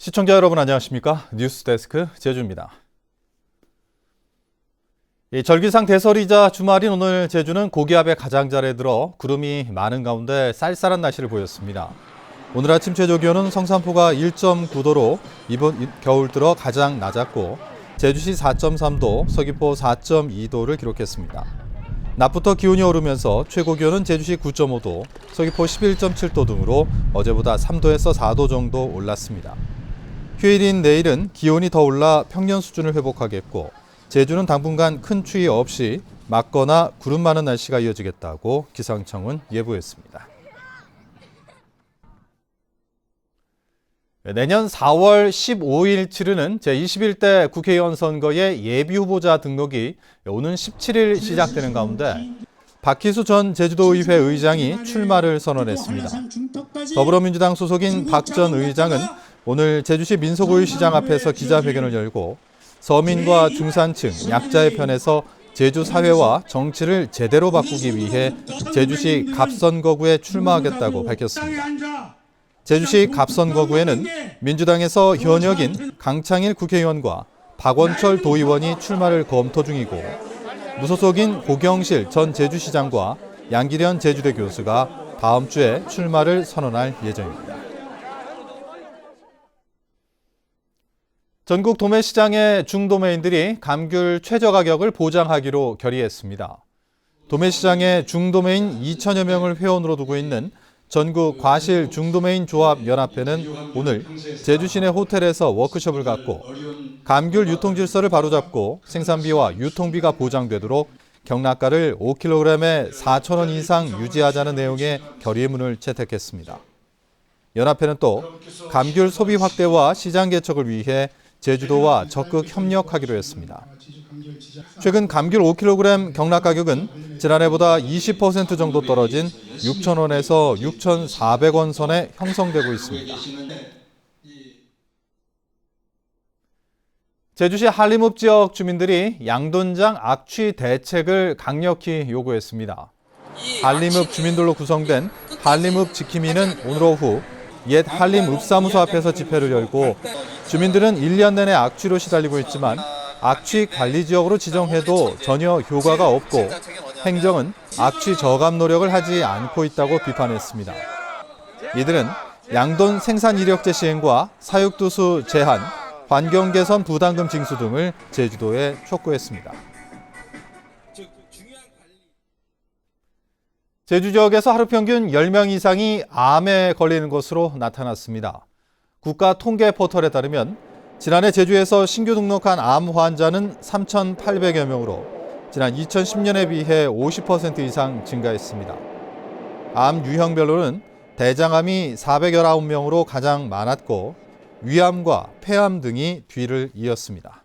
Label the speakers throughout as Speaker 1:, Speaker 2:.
Speaker 1: 시청자 여러분 안녕하십니까? 뉴스데스크 제주입니다. 절기상 대설이자 주말인 오늘 제주는 고기압의 가장자리에 들어 구름이 많은 가운데 쌀쌀한 날씨를 보였습니다. 오늘 아침 최저기온은 성산포가 1.9도로 이번 겨울 들어 가장 낮았고 제주시 4.3도, 서귀포 4.2도를 기록했습니다. 낮부터 기온이 오르면서 최고 기온은 제주시 9.5도, 서귀포 11.7도 등으로 어제보다 3도에서 4도 정도 올랐습니다. 휴일인 내일은 기온이 더 올라 평년 수준을 회복하겠고 제주는 당분간 큰 추위 없이 맑거나 구름 많은 날씨가 이어지겠다고 기상청은 예보했습니다. 내년 4월 15일 치르는 제21대 국회의원 선거의 예비후보자 등록이 오는 17일 시작되는 가운데 박희수 전 제주도의회 의장이 출마를 선언했습니다. 더불어민주당 소속인 박 전 의장은 오늘 제주시 민속의시장 앞에서 기자회견을 열고 서민과 중산층, 약자의 편에서 제주 사회와 정치를 제대로 바꾸기 위해 제주시 갑선거구에 출마하겠다고 밝혔습니다. 제주시 갑선거구에는 민주당에서 현역인 강창일 국회의원과 박원철 도의원이 출마를 검토 중이고 무소속인 고경실 전 제주시장과 양기련 제주대 교수가 다음 주에 출마를 선언할 예정입니다. 전국 도매시장의 중도매인들이 감귤 최저가격을 보장하기로 결의했습니다. 도매시장의 중도매인 2천여 명을 회원으로 두고 있는 전국 과실 중도매인 조합 연합회는 오늘 제주 시내 호텔에서 워크숍을 갖고 감귤 유통 질서를 바로잡고 생산비와 유통비가 보장되도록 경락가를 5kg에 4,000원 이상 유지하자는 내용의 결의문을 채택했습니다. 연합회는 또 감귤 소비 확대와 시장 개척을 위해 제주도와 적극 협력하기로 했습니다. 최근 감귤 5kg 경락 가격은 지난해보다 20% 정도 떨어진 6,000원에서 6,400원 선에 형성되고 있습니다. 제주시 한림읍 지역 주민들이 양돈장 악취 대책을 강력히 요구했습니다. 한림읍 주민들로 구성된 한림읍 지킴이는 오늘 오후 옛 한림읍사무소 앞에서 집회를 열고 주민들은 1년 내내 악취로 시달리고 있지만 악취 관리 지역으로 지정해도 전혀 효과가 없고 행정은 악취 저감 노력을 하지 않고 있다고 비판했습니다. 이들은 양돈 생산 이력제 시행과 사육두수 제한, 환경 개선 부담금 징수 등을 제주도에 촉구했습니다. 제주 지역에서 하루 평균 10명 이상이 암에 걸리는 것으로 나타났습니다. 국가 통계 포털에 따르면 지난해 제주에서 신규 등록한 암 환자는 3,800여 명으로 지난 2010년에 비해 50% 이상 증가했습니다. 암 유형별로는 대장암이 419명으로 가장 많았고 위암과 폐암 등이 뒤를 이었습니다.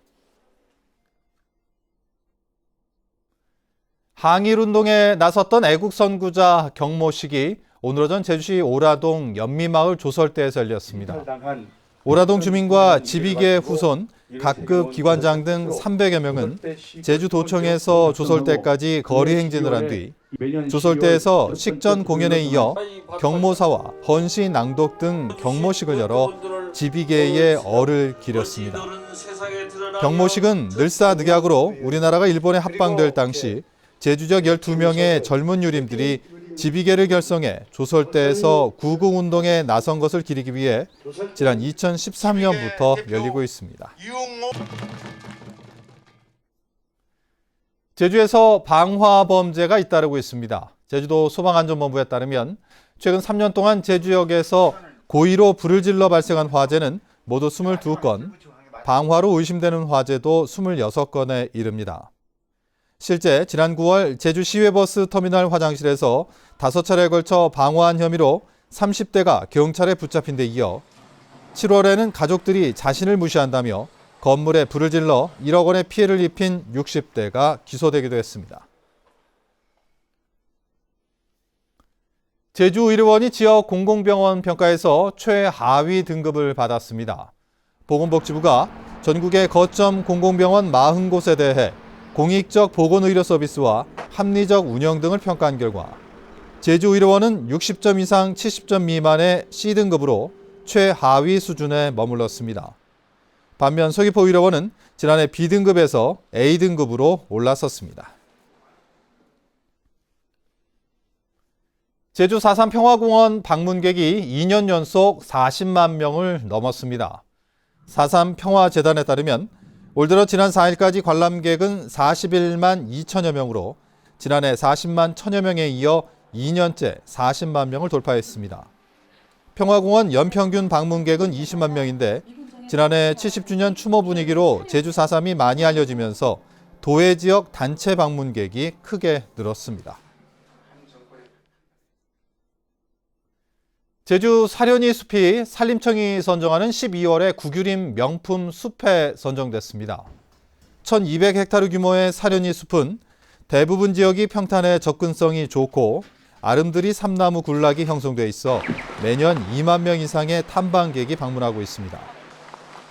Speaker 1: 항일운동에 나섰던 애국선구자 경모식이 오늘 오전 제주시 오라동 연미마을 조설대에서 열렸습니다. 오라동 주민과 지비계 후손, 각급 기관장 등 300여 명은 제주도청에서 조설대까지 거리 행진을 한 뒤 조설대에서 식전 공연에 이어 경모사와 헌시 낭독 등 경모식을 열어 지비계의 얼을 기렸습니다. 경모식은 늘사늑약으로 우리나라가 일본에 합방될 당시 제주 지역 12명의 젊은 유림들이 지비계를 결성해 조설대에서 구국운동에 나선 것을 기리기 위해 지난 2013년부터 열리고 있습니다. 제주에서 방화 범죄가 잇따르고 있습니다. 제주도 소방안전본부에 따르면 최근 3년 동안 제주역에서 고의로 불을 질러 발생한 화재는 모두 22건, 방화로 의심되는 화재도 26건에 이릅니다. 실제 지난 9월 제주 시외버스 터미널 화장실에서 5차례에 걸쳐 방화한 혐의로 30대가 경찰에 붙잡힌 데 이어 7월에는 가족들이 자신을 무시한다며 건물에 불을 질러 1억 원의 피해를 입힌 60대가 기소되기도 했습니다. 제주의료원이 지역 공공병원 평가에서 최하위 등급을 받았습니다. 보건복지부가 전국의 거점 공공병원 40곳에 대해 공익적 보건의료 서비스와 합리적 운영 등을 평가한 결과 제주의료원은 60점 이상 70점 미만의 C등급으로 최하위 수준에 머물렀습니다. 반면 서귀포 의료원은 지난해 B등급에서 A등급으로 올라섰습니다. 제주 4.3 평화공원 방문객이 2년 연속 40만 명을 넘었습니다. 4.3 평화재단에 따르면 올 들어 지난 4일까지 관람객은 41만 2천여 명으로 지난해 40만 1천여 명에 이어 2년째 40만 명을 돌파했습니다. 평화공원 연평균 방문객은 20만 명인데 지난해 70주년 추모 분위기로 제주 4.3이 많이 알려지면서 도외 지역 단체 방문객이 크게 늘었습니다. 제주 사려니 숲이 산림청이 선정하는 12월의 국유림 명품 숲에 선정됐습니다. 1200헥타르 규모의 사려니 숲은 대부분 지역이 평탄에 접근성이 좋고 아름드리 삼나무 군락이 형성돼 있어 매년 2만 명 이상의 탐방객이 방문하고 있습니다.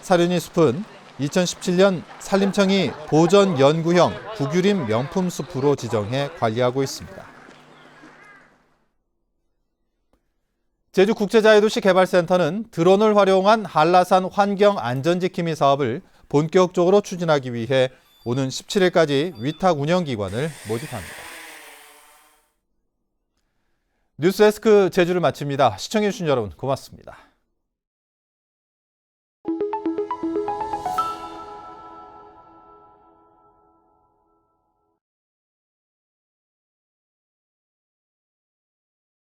Speaker 1: 사려니 숲은 2017년 산림청이 보전 연구형 국유림 명품 숲으로 지정해 관리하고 있습니다. 제주국제자유도시 개발센터는 드론을 활용한 한라산 환경 안전지킴이 사업을 본격적으로 추진하기 위해 오는 17일까지 위탁 운영기관을 모집합니다. 뉴스데스크 제주를 마칩니다. 시청해주신 여러분 고맙습니다.